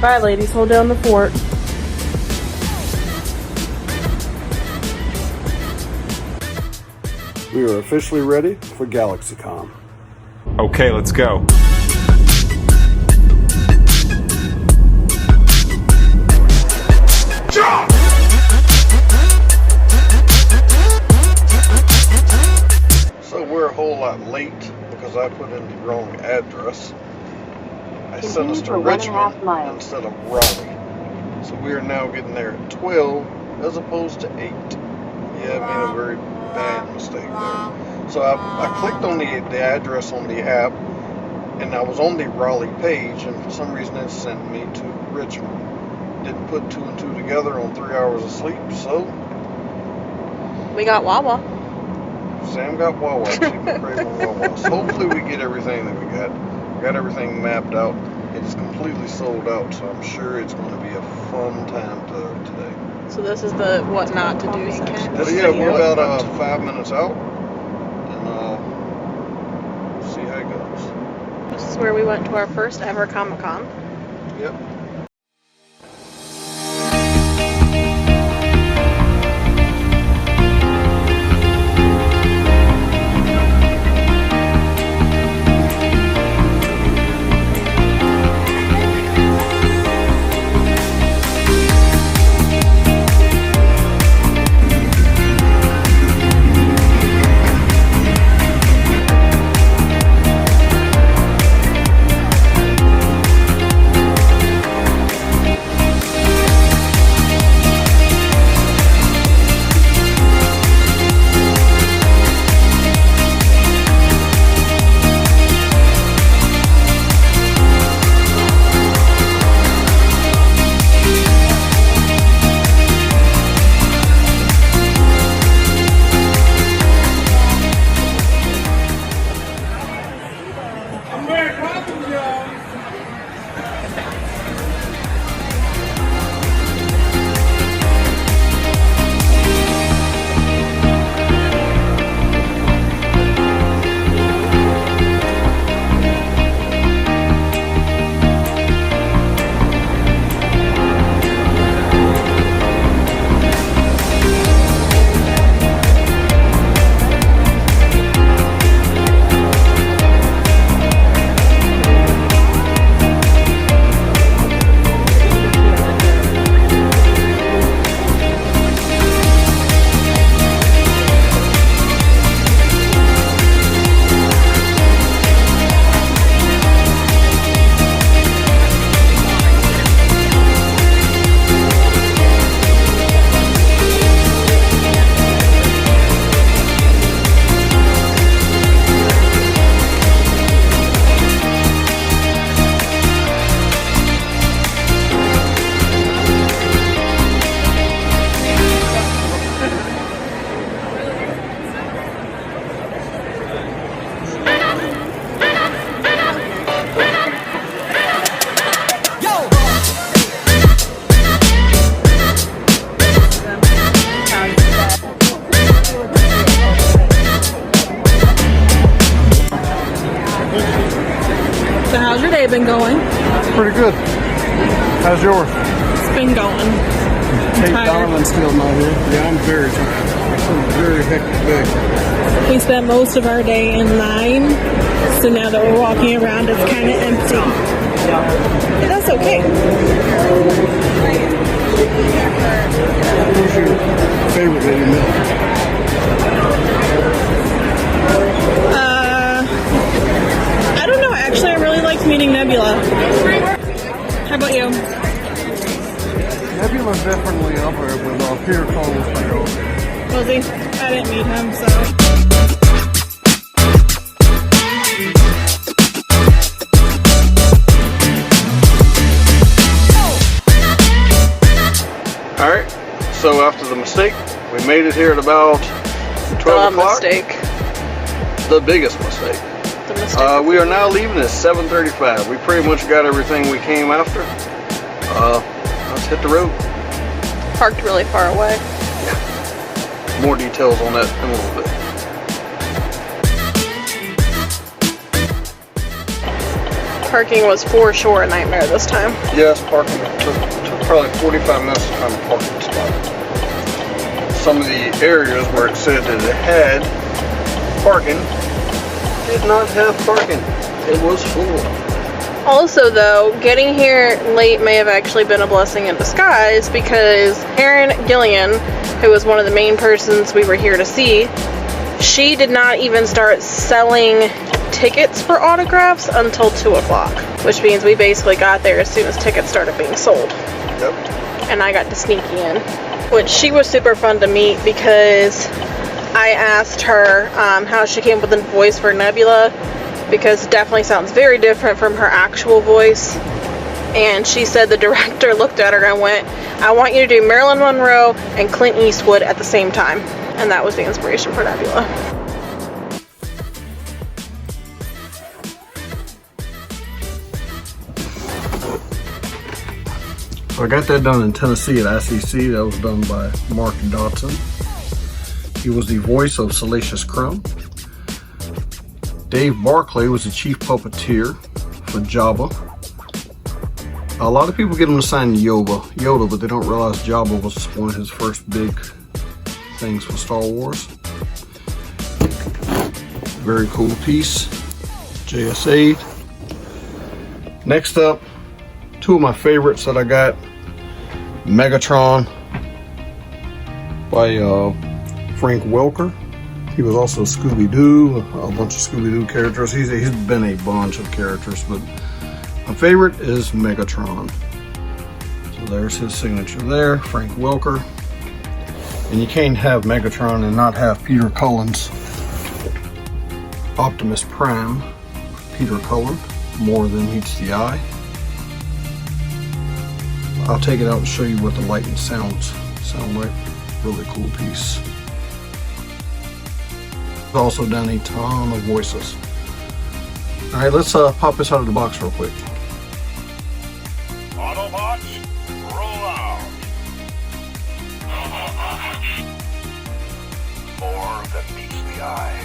Bye, ladies. Hold down the fort. We are officially ready for GalaxyCon. Okay, let's go. So we're a whole lot late because I put in the wrong address. I sent us to Richmond instead of Raleigh. So we are now getting there at 12 as opposed to 8. Yeah, I made a very bad mistake there. So I clicked on the address on the app, and I was on the Raleigh page, and for some reason it sent me to Richmond. Didn't put 2 and 2 together on 3 hours of sleep, so We got Wawa. Sam got Wawa. She's been craving Wawa. So hopefully we get everything that we got. We got everything mapped out. It is completely sold out, so I'm sure it's going to be a fun time today. So this is the what not to do section. But yeah, we're about 5 minutes out, and see how it goes. This is where we went to our first ever Comicon. Yep. So how's your day been going? Pretty good. How's yours? It's been going. Hey, Donovan's still not here. Yeah, I'm very tired. It's a very hectic day. We spent most of our day in line, so now that we're walking around, it's kind of empty. But that's okay. Who's your favorite lady milk? I don't know. Actually, I really liked meeting Nebula. How about you? Nebula's definitely up there with Peter Cole. Was he? I didn't meet him, so. Alright, so after the mistake, we made it here at about 12 o'clock. Mistake. The biggest mistake. The mistake. We are now leaving at 7:35. We pretty much got everything we came after. Let's hit the road. Parked really far away. More details on that in a little bit. Parking was for sure a nightmare this time. Yes, parking took probably 45 minutes to find a parking spot. Some of the areas where it said that it had parking did not have parking. It was full. Also though, getting here late may have actually been a blessing in disguise, because Gillian, who was one of the main persons we were here to see, she did not even start selling tickets for autographs until 2 o'clock, which means we basically got there as soon as tickets started being sold. Yep. And I got to sneak in, which she was super fun to meet, because I asked her how she came up with the voice for Nebula, because it definitely sounds very different from her actual voice. And she said the director looked at her and went, "I want you to do Marilyn Monroe and Clint Eastwood at the same time." And that was the inspiration for Nebula. So I got that done in Tennessee at ICC. That was done by Mark Dodson. He was the voice of Salacious Crumb. Dave Barclay was the chief puppeteer for Jabba. A lot of people get him assigned Yoda, but they don't realize Jabba was one of his first big things for Star Wars. Very cool piece. JS8. Next up, two of my favorites that I got. Megatron by Frank Welker. He was also Scooby-Doo, a bunch of Scooby-Doo characters. He's been a bunch of characters, but my favorite is Megatron. So there's his signature there, Frank Welker. And you can't have Megatron and not have Peter Cullen's Optimus Prime. Peter Cullen, more than meets the eye. I'll take it out and show you what the light and sound like. Really cool piece. Also done a ton of voices. All right, let's pop this out of the box real quick. Autobots, roll out. More than meets the eye.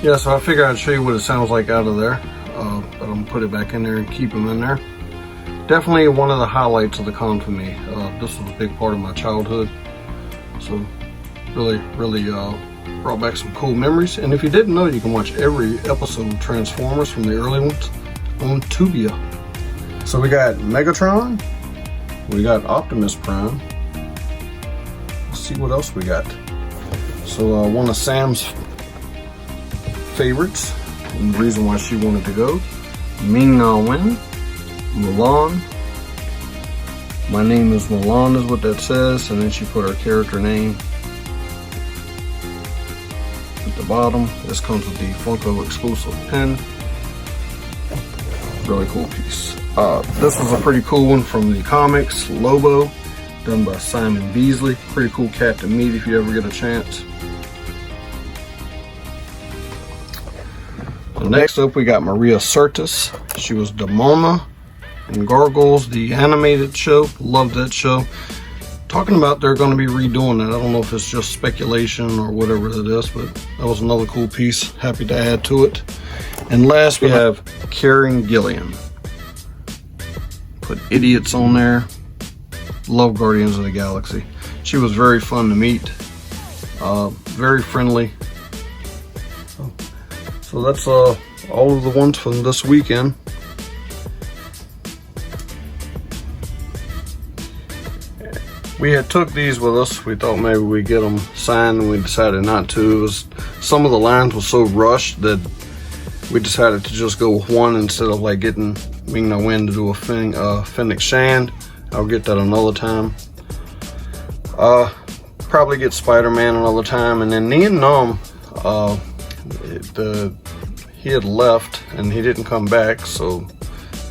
Yeah, so I figured I'd show you what it sounds like out of there. But I'm gonna put it back in there and keep them in there. Definitely one of the highlights of the con for me. This was a big part of my childhood. So really brought back some cool memories. And if you didn't know, you can watch every episode of Transformers from the early ones on Tubia. So we got Megatron, we got Optimus Prime. Let's see what else we got. So one of Sam's favorites, and the reason why she wanted to go, Ming Na Wen, Mulan. My name is Mulan is what that says, and then she put her character name at the bottom. This comes with the Funko exclusive pin. Really cool piece. This was a pretty cool one from the comics, Lobo, done by Simon Beasley. Pretty cool cat to meet if you ever get a chance. So next up we got Maria Sirtis. She was Demona in Gargoyles, the animated show. Loved that show. Talking about they're going to be redoing it. I don't know if it's just speculation or whatever it is, but that was another cool piece. Happy to add to it. And last we have Gillian. Put idiots on there. Love Guardians of the Galaxy. She was very fun to meet. Very friendly. So that's all of the ones from this weekend. We had took these with us. We thought maybe we'd get them signed, and we decided not to. Some of the lines were so rushed that we decided to just go with one instead of like getting Ming Na Wen to do a Fennec Shand. I'll get that another time. Probably get Spider-Man another time. And then Nien Nunb, he had left and he didn't come back, so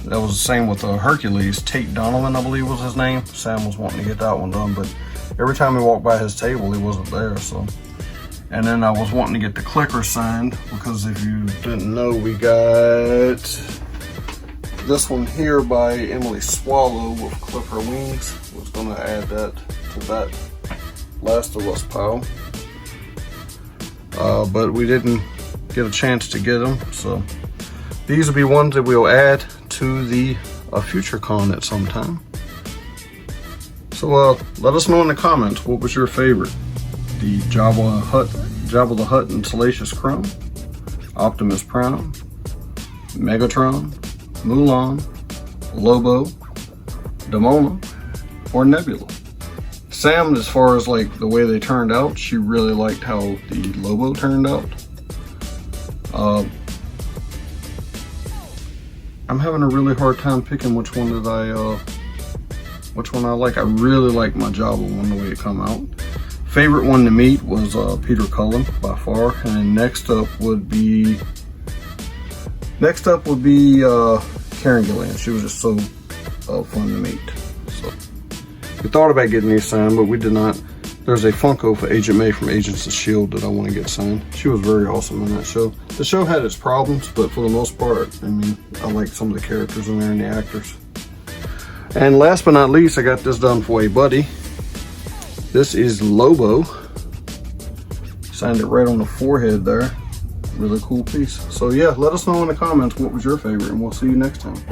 that was the same with Hercules. Tate Donovan, I believe was his name. Sam was wanting to get that one done, but every time we walked by his table, he wasn't there. So, and then I was wanting to get the clicker signed, because if you didn't know, we got this one here by Emily Swallow with Clip Her Wings. I was going to add that to that Last of Us pile, but we didn't get a chance to get them. So these will be ones that we'll add to the future con at some time. So let us know in the comments, what was your favorite? The Jabba the Hutt and Salacious Crumb, Optimus Prime, Megatron, Mulan, Lobo, Demona, or Nebula. Sam, as far as like the way they turned out, she really liked how the Lobo turned out. I'm having a really hard time picking which one I like. I really like my Jabba one, the way it come out. Favorite one to meet was Peter Cullen by far, and next up would be Karen Gillian. She was just so fun to meet. So we thought about getting these signed, but we did not. There's a Funko for Agent May from Agents of S.H.I.E.L.D. that I want to get signed. She was very awesome in that show. The show had its problems, but for the most part, I mean, I like some of the characters in there and the actors. And last but not least, I got this done for a buddy. This is Lobo. Signed it right on the forehead there. Really cool piece. So yeah, let us know in the comments what was your favorite, and we'll see you next time.